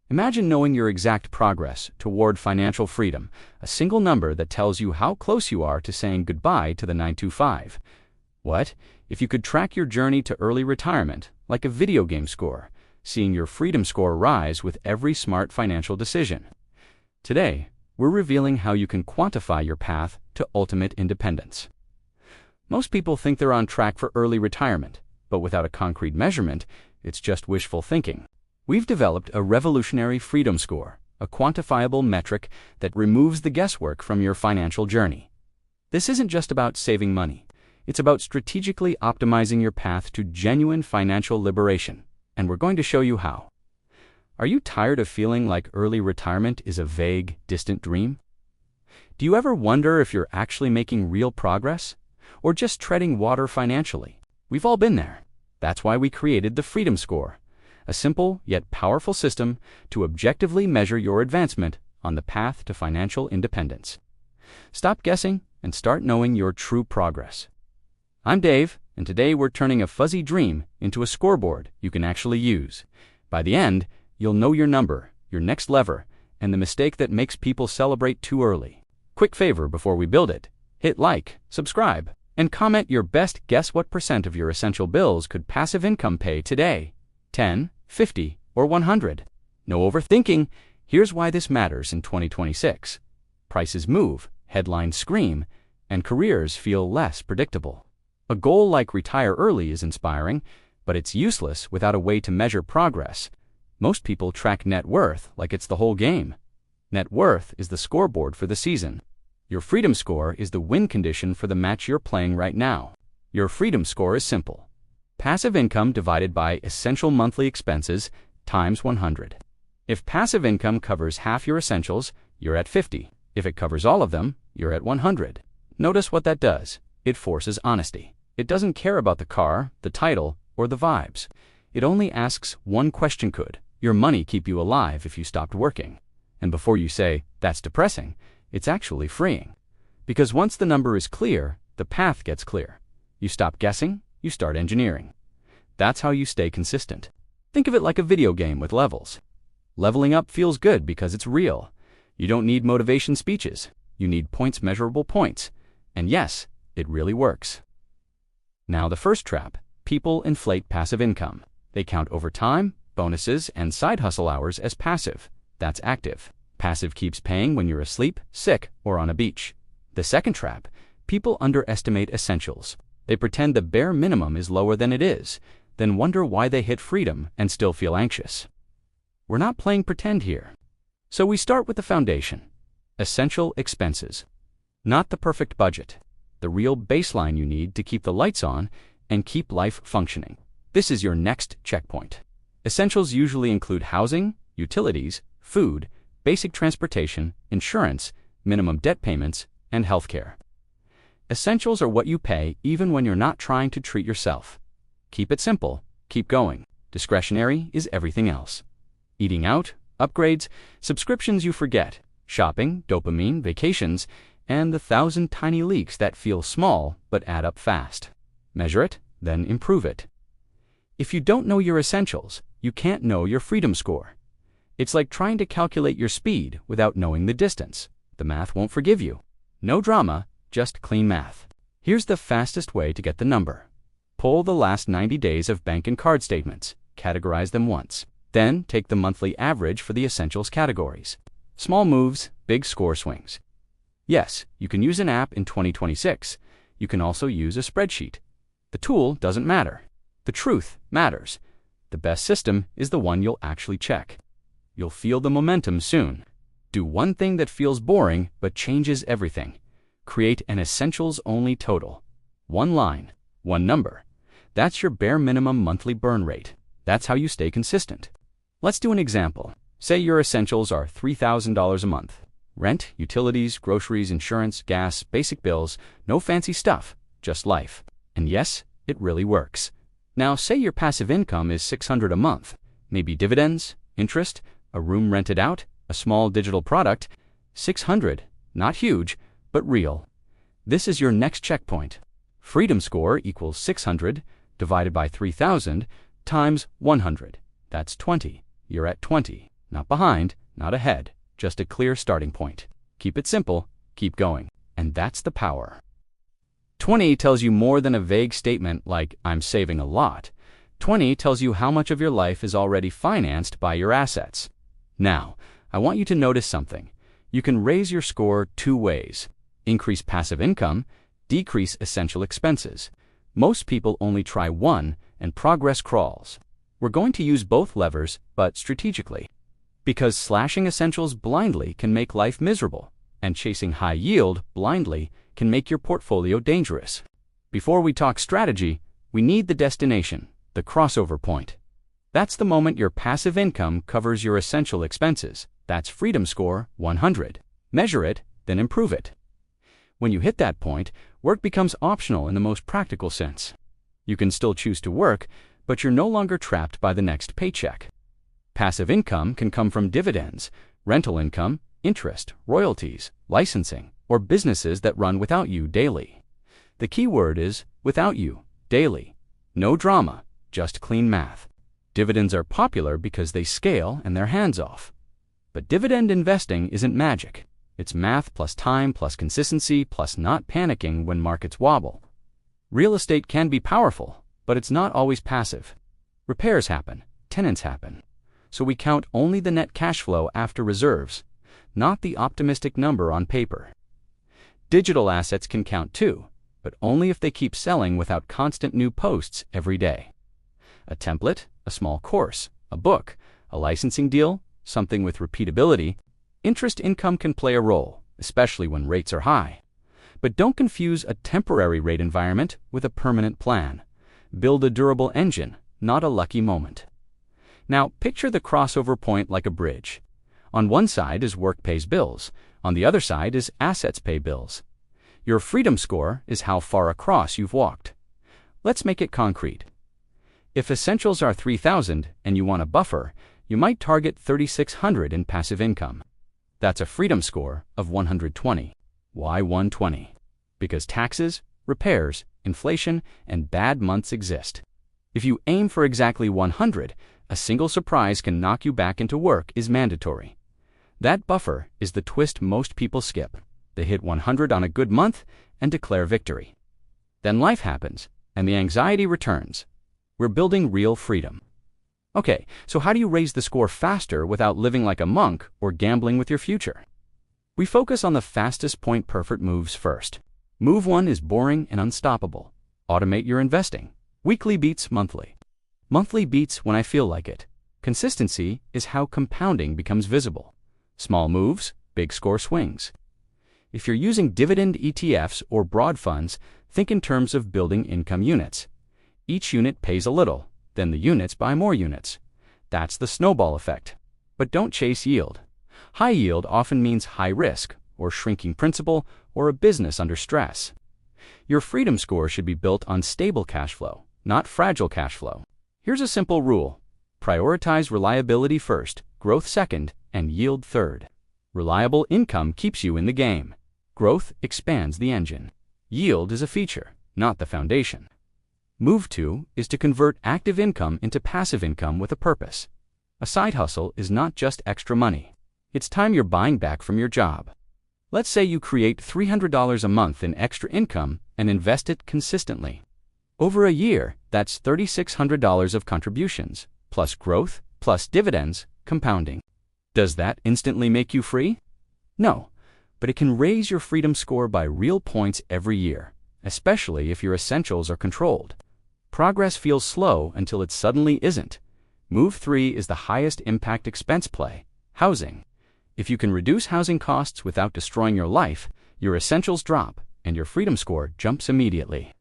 Imagine knowing your exact progress toward financial freedom, a single number that tells you how close you are to saying goodbye to the 9 to 5. What if you could track your journey to early retirement like a video game score, seeing your freedom score rise with every smart financial decision? Today, we're revealing how you can quantify your path to ultimate independence. Most people think they're on track for early retirement, but without a concrete measurement, it's just wishful thinking. We've developed a revolutionary freedom score, a quantifiable metric that removes the guesswork from your financial journey. This isn't just about saving money. It's about strategically optimizing your path to genuine financial liberation, and we're going to show you how. Are you tired of feeling like early retirement is a vague, distant dream? Do you ever wonder if you're actually making real progress, or just treading water financially? We've all been there. That's why we created the Freedom Score, a simple yet powerful system to objectively measure your advancement on the path to financial independence. Stop guessing and start knowing your true progress. I'm Dave, and today we're turning a fuzzy dream into a scoreboard you can actually use. By the end, you'll know your number, your next lever, and the mistake that makes people celebrate too early. Quick favor before we build it: hit like, subscribe, and comment your best guess what % of your essential bills could passive income pay today. 10, 50, or 100. No overthinking. Here's why this matters in 2026. Prices move, headlines scream, and careers feel less predictable. A goal like retire early is inspiring, but it's useless without a way to measure progress. Most people track net worth like it's the whole game. Net worth is the scoreboard for the season. Your freedom score is the win condition for the match you're playing right now. Your freedom score is simple: passive income divided by essential monthly expenses times 100. If passive income covers half your essentials, you're at 50. If it covers all of them, you're at 100. Notice what that does. It forces honesty. It doesn't care about the car, the title, or the vibes. It only asks one question: could your money keep you alive if you stopped working? And before you say, "That's depressing," it's actually freeing. Because once the number is clear, the path gets clear. You stop guessing, you start engineering. That's how you stay consistent. Think of it like a video game with levels. Leveling up feels good because it's real. You don't need motivation speeches. You need points, measurable points. And yes, it really works. Now the first trap: people inflate passive income. They count overtime, bonuses, and side hustle hours as passive. That's active. Passive keeps paying when you're asleep, sick, or on a beach. The second trap: people underestimate essentials. They pretend the bare minimum is lower than it is, then wonder why they hit freedom and still feel anxious. We're not playing pretend here. So we start with the foundation: essential expenses. Not the perfect budget. The real baseline you need to keep the lights on and keep life functioning. This is your next checkpoint. Essentials usually include housing, utilities, food, basic transportation, insurance, minimum debt payments, and healthcare. Essentials are what you pay even when you're not trying to treat yourself. Keep it simple, keep going. Discretionary is everything else. Eating out, upgrades, subscriptions you forget, shopping, dopamine, vacations, and the 1,000 tiny leaks that feel small but add up fast. Measure it, then improve it. If you don't know your essentials, you can't know your freedom score. It's like trying to calculate your speed without knowing the distance. The math won't forgive you. No drama, just clean math. Here's the fastest way to get the number. Pull the last 90 days of bank and card statements, categorize them once. Then take the monthly average for the essentials categories. Small moves, big score swings. Yes, you can use an app in 2026. You can also use a spreadsheet. The tool doesn't matter. The truth matters. The best system is the one you'll actually check. You'll feel the momentum soon. Do one thing that feels boring but changes everything. Create an essentials-only total. One line, one number. That's your bare minimum monthly burn rate. That's how you stay consistent. Let's do an example. Say your essentials are $3,000 a month. Rent, utilities, groceries, insurance, gas, basic bills, no fancy stuff, just life. And yes, it really works. Now say your passive income is $600 a month. Maybe dividends, interest, a room rented out, a small digital product. $600, not huge, but real. This is your next checkpoint. Freedom score equals 600 divided by 3,000 times 100. That's 20. You're at 20. Not behind, not ahead, just a clear starting point. Keep it simple, keep going. And that's the power. 20 tells you more than a vague statement like, I'm saving a lot. 20 tells you how much of your life is already financed by your assets. Now, I want you to notice something. You can raise your score two ways. Increase passive income, decrease essential expenses. Most people only try one, and progress crawls. We're going to use both levers, but strategically. Because slashing essentials blindly can make life miserable, and chasing high yield blindly can make your portfolio dangerous. Before we talk strategy, we need the destination, the crossover point. That's the moment your passive income covers your essential expenses. That's freedom score 100. Measure it, then improve it. When you hit that point, work becomes optional in the most practical sense. You can still choose to work, but you're no longer trapped by the next paycheck. Passive income can come from dividends, rental income, interest, royalties, licensing, or businesses that run without you daily. The key word is without you, daily. No drama, just clean math. Dividends are popular because they scale and they're hands-off. But dividend investing isn't magic. It's math plus time plus consistency plus not panicking when markets wobble. Real estate can be powerful, but it's not always passive. Repairs happen, tenants happen. So we count only the net cash flow after reserves, not the optimistic number on paper. Digital assets can count too, but only if they keep selling without constant new posts every day. A template, a small course, a book, a licensing deal, something with repeatability. Interest income can play a role, especially when rates are high. But don't confuse a temporary rate environment with a permanent plan. Build a durable engine, not a lucky moment. Now, picture the crossover point like a bridge. On one side is work pays bills. On the other side is assets pay bills. Your freedom score is how far across you've walked. Let's make it concrete. If essentials are 3,000 and you want a buffer, you might target 3,600 in passive income. That's a freedom score of 120. Why 120? Because taxes, repairs, inflation, and bad months exist. If you aim for exactly 100, a single surprise can knock you back into work is mandatory. That buffer is the twist most people skip. They hit 100 on a good month and declare victory. Then life happens, and the anxiety returns. We're building real freedom. Okay, so how do you raise the score faster without living like a monk or gambling with your future? We focus on the fastest point-perfect moves first. Move 1 is boring and unstoppable. Automate your investing. Weekly beats monthly. Monthly beats when I feel like it. Consistency is how compounding becomes visible. Small moves, big score swings. If you're using dividend ETFs or broad funds, think in terms of building income units. Each unit pays a little, then the units buy more units. That's the snowball effect. But don't chase yield. High yield often means high risk, or shrinking principal, or a business under stress. Your freedom score should be built on stable cash flow, not fragile cash flow. Here's a simple rule. Prioritize reliability first, growth second, and yield third. Reliable income keeps you in the game. Growth expands the engine. Yield is a feature, not the foundation. Move 2 is to convert active income into passive income with a purpose. A side hustle is not just extra money. It's time you're buying back from your job. Let's say you create $300 a month in extra income and invest it consistently. Over a year, that's $3,600 of contributions, plus growth, plus dividends, compounding. Does that instantly make you free? No, but it can raise your freedom score by real points every year, especially if your essentials are controlled. Progress feels slow until it suddenly isn't. Move 3 is the highest impact expense play, housing. If you can reduce housing costs without destroying your life, your essentials drop and your freedom score jumps immediately.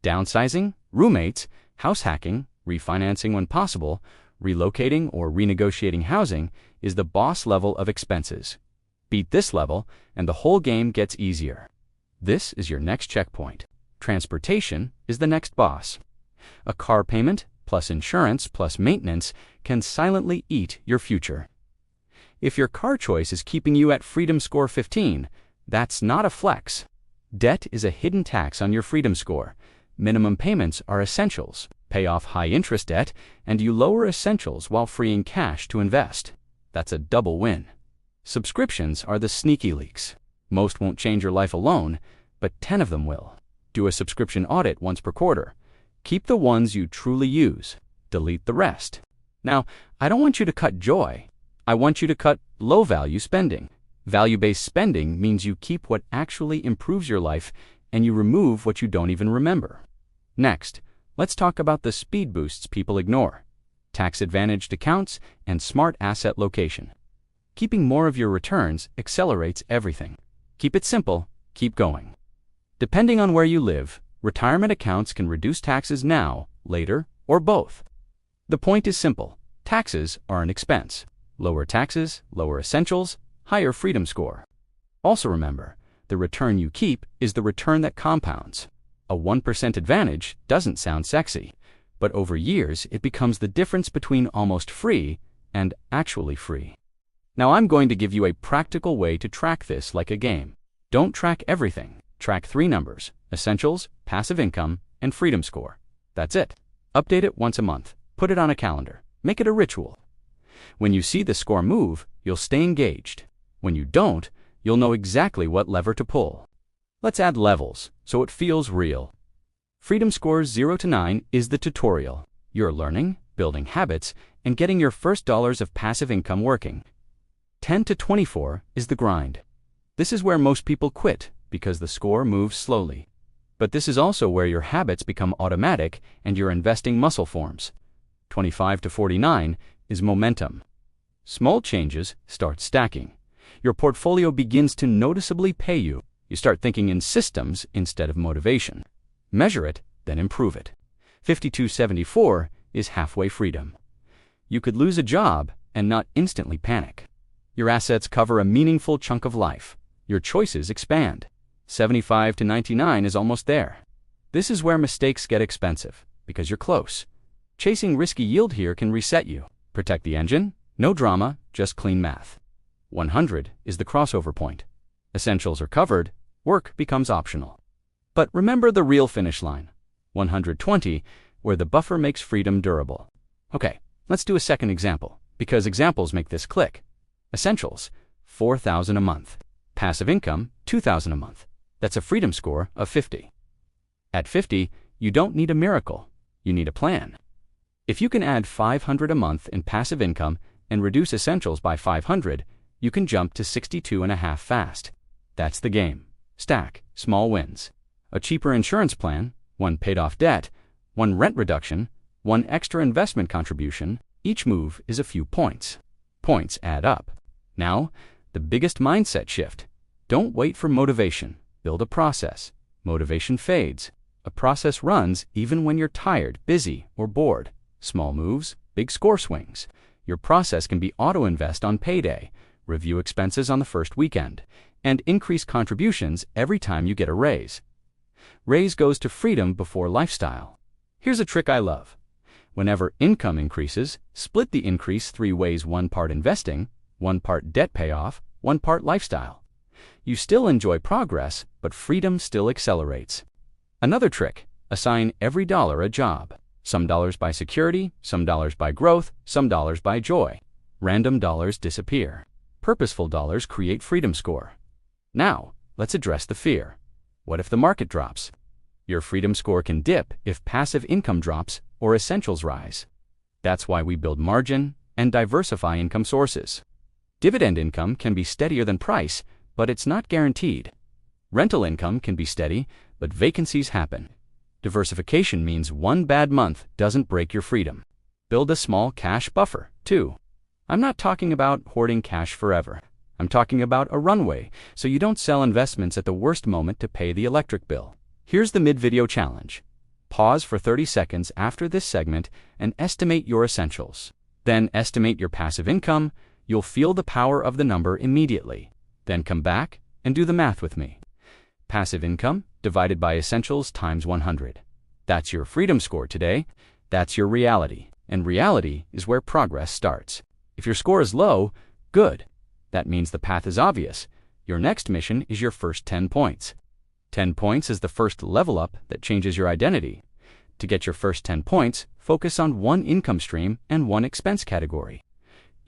Downsizing, roommates, house hacking, refinancing when possible, relocating or renegotiating housing is the boss level of expenses. Beat this level and the whole game gets easier. This is your next checkpoint. Transportation is the next boss. A car payment, plus insurance, plus maintenance can silently eat your future. If your car choice is keeping you at freedom score 15, that's not a flex. Debt is a hidden tax on your freedom score. Minimum payments are essentials. Pay off high interest debt, and you lower essentials while freeing cash to invest. That's a double win. Subscriptions are the sneaky leaks. Most won't change your life alone, but 10 of them will. Do a subscription audit once per quarter. Keep the ones you truly use. Delete the rest. Now, I don't want you to cut joy. I want you to cut low-value spending. Value-based spending means you keep what actually improves your life and you remove what you don't even remember. Next, let's talk about the speed boosts people ignore: tax-advantaged accounts and smart asset location. Keeping more of your returns accelerates everything. Keep it simple, keep going. Depending on where you live, retirement accounts can reduce taxes now, later, or both. The point is simple: taxes are an expense. Lower taxes, lower essentials, higher freedom score. Also remember, the return you keep is the return that compounds. A 1% advantage doesn't sound sexy, but over years it becomes the difference between almost free and actually free. Now I'm going to give you a practical way to track this like a game. Don't track everything. Track 3 numbers: essentials, passive income, and freedom score. That's it. Update it once a month. Put it on a calendar. Make it a ritual. When you see the score move, you'll stay engaged. When you don't, you'll know exactly what lever to pull. Let's add levels so it feels real. Freedom scores 0 to 9 is the tutorial. You're learning, building habits, and getting your first dollars of passive income working. 10 to 24 is the grind. This is where most people quit because the score moves slowly. But this is also where your habits become automatic and your investing muscle forms. 25 to 49 is momentum. Small changes start stacking. Your portfolio begins to noticeably pay you. You start thinking in systems instead of motivation. Measure it, then improve it. 52-74 is halfway freedom. You could lose a job and not instantly panic. Your assets cover a meaningful chunk of life. Your choices expand. 75 to 99 is almost there. This is where mistakes get expensive, because you're close. Chasing risky yield here can reset you. Protect the engine, no drama, just clean math. 100 is the crossover point. Essentials are covered, work becomes optional. But remember the real finish line: 120, where the buffer makes freedom durable. Okay, let's do a second example, because examples make this click. Essentials, $4,000 a month. Passive income, $2,000 a month. That's a freedom score of 50. At 50, you don't need a miracle. You need a plan. If you can add $500 a month in passive income and reduce essentials by $500, you can jump to 62.5 fast. That's the game. Stack small wins. A cheaper insurance plan, one paid off debt, one rent reduction, one extra investment contribution. Each move is a few points. Points add up. Now, the biggest mindset shift. Don't wait for motivation. Build a process. Motivation fades. A process runs even when you're tired, busy, or bored. Small moves, big score swings. Your process can be auto-invest on payday, review expenses on the first weekend, and increase contributions every time you get a raise. Raise goes to freedom before lifestyle. Here's a trick I love. Whenever income increases, split the increase 3 ways: 1 part investing, 1 part debt payoff, 1 part lifestyle. You still enjoy progress, but freedom still accelerates. Another trick: assign every dollar a job. Some dollars buy security, some dollars buy growth, some dollars buy joy. Random dollars disappear. Purposeful dollars create freedom score. Now, let's address the fear. What if the market drops? Your freedom score can dip if passive income drops or essentials rise. That's why we build margin and diversify income sources. Dividend income can be steadier than price, but it's not guaranteed. Rental income can be steady, but vacancies happen. Diversification means one bad month doesn't break your freedom. Build a small cash buffer, too. I'm not talking about hoarding cash forever. I'm talking about a runway, so you don't sell investments at the worst moment to pay the electric bill. Here's the mid-video challenge. Pause for 30 seconds after this segment and estimate your essentials. Then estimate your passive income. You'll feel the power of the number immediately. Then come back and do the math with me. Passive income divided by essentials times 100. That's your freedom score today. That's your reality. And reality is where progress starts. If your score is low, good. That means the path is obvious. Your next mission is your first 10 points. 10 points is the first level up that changes your identity. To get your first 10 points, focus on one income stream and one expense category.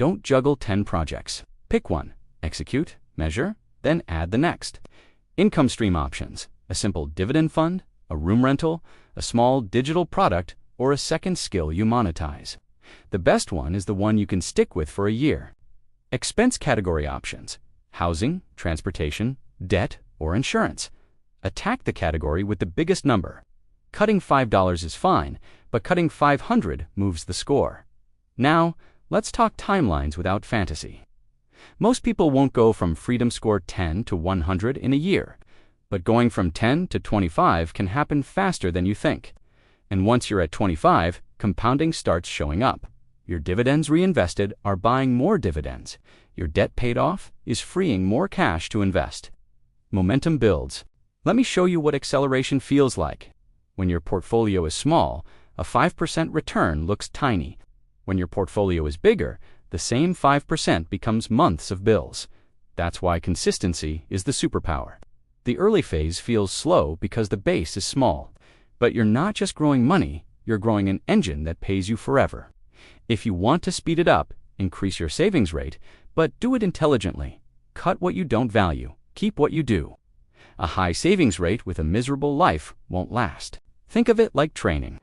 Don't juggle 10 projects. Pick one, execute, measure, then add the next. Income stream options: a simple dividend fund, a room rental, a small digital product, or a second skill you monetize. The best one is the one you can stick with for a year. Expense category options: housing, transportation, debt, or insurance. Attack the category with the biggest number. Cutting $5 is fine, but cutting 500 moves the score. Now, let's talk timelines without fantasy. Most people won't go from Freedom Score 10 to 100 in a year, but going from 10 to 25 can happen faster than you think. And once you're at 25, compounding starts showing up. Your dividends reinvested are buying more dividends. Your debt paid off is freeing more cash to invest. Momentum builds. Let me show you what acceleration feels like. When your portfolio is small, a 5% return looks tiny. When your portfolio is bigger, the same 5% becomes months of bills. That's why consistency is the superpower. The early phase feels slow because the base is small. But you're not just growing money, you're growing an engine that pays you forever. If you want to speed it up, increase your savings rate, but do it intelligently. Cut what you don't value, keep what you do. A high savings rate with a miserable life won't last. Think of it like training.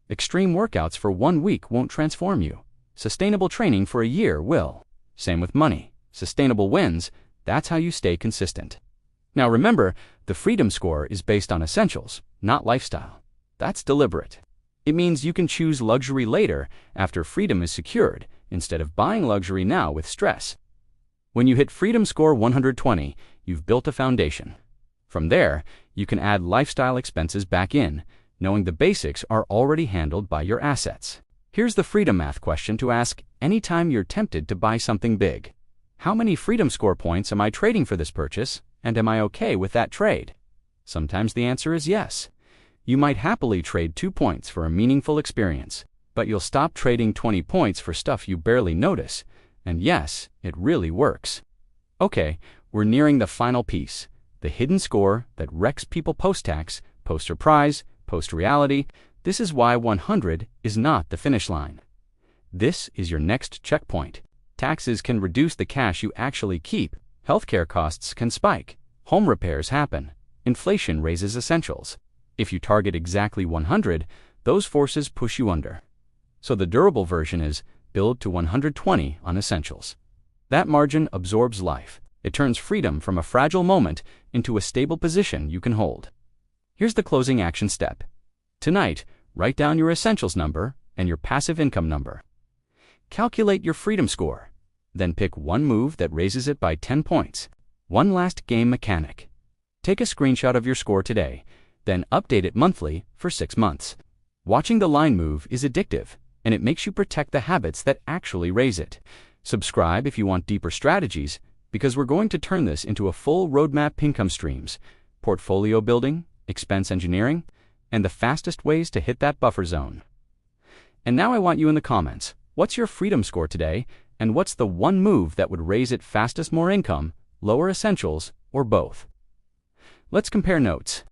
Extreme workouts for 1 week won't transform you. Sustainable training for a year will. Same with money. Sustainable wins, that's how you stay consistent. Now remember, the Freedom Score is based on essentials, not lifestyle. That's deliberate. It means you can choose luxury later after freedom is secured, instead of buying luxury now with stress. When you hit Freedom Score 120, you've built a foundation. From there, you can add lifestyle expenses back in, knowing the basics are already handled by your assets. Here's the Freedom Math question to ask anytime you're tempted to buy something big. How many Freedom Score points am I trading for this purchase, and am I okay with that trade? Sometimes the answer is yes. You might happily trade 2 points for a meaningful experience, but you'll stop trading 20 points for stuff you barely notice. And yes, it really works. Okay, we're nearing the final piece, the hidden score that wrecks people post-tax, post-surprise, post-reality. This is why 100 is not the finish line. This is your next checkpoint. Taxes can reduce the cash you actually keep. Healthcare costs can spike. Home repairs happen. Inflation raises essentials. If you target exactly 100, those forces push you under. So the durable version is build to 120 on essentials. That margin absorbs life. It turns freedom from a fragile moment into a stable position you can hold. Here's the closing action step. Tonight, write down your essentials number and your passive income number. Calculate your freedom score. Then pick one move that raises it by 10 points. One last game mechanic. Take a screenshot of your score today, then update it monthly for 6 months. Watching the line move is addictive, and it makes you protect the habits that actually raise it. Subscribe if you want deeper strategies, because we're going to turn this into a full roadmap: income streams, portfolio building, expense engineering, and the fastest ways to hit that buffer zone. And now I want you in the comments. What's your freedom score today, and what's the one move that would raise it fastest? More income, lower essentials, or both? Let's compare notes.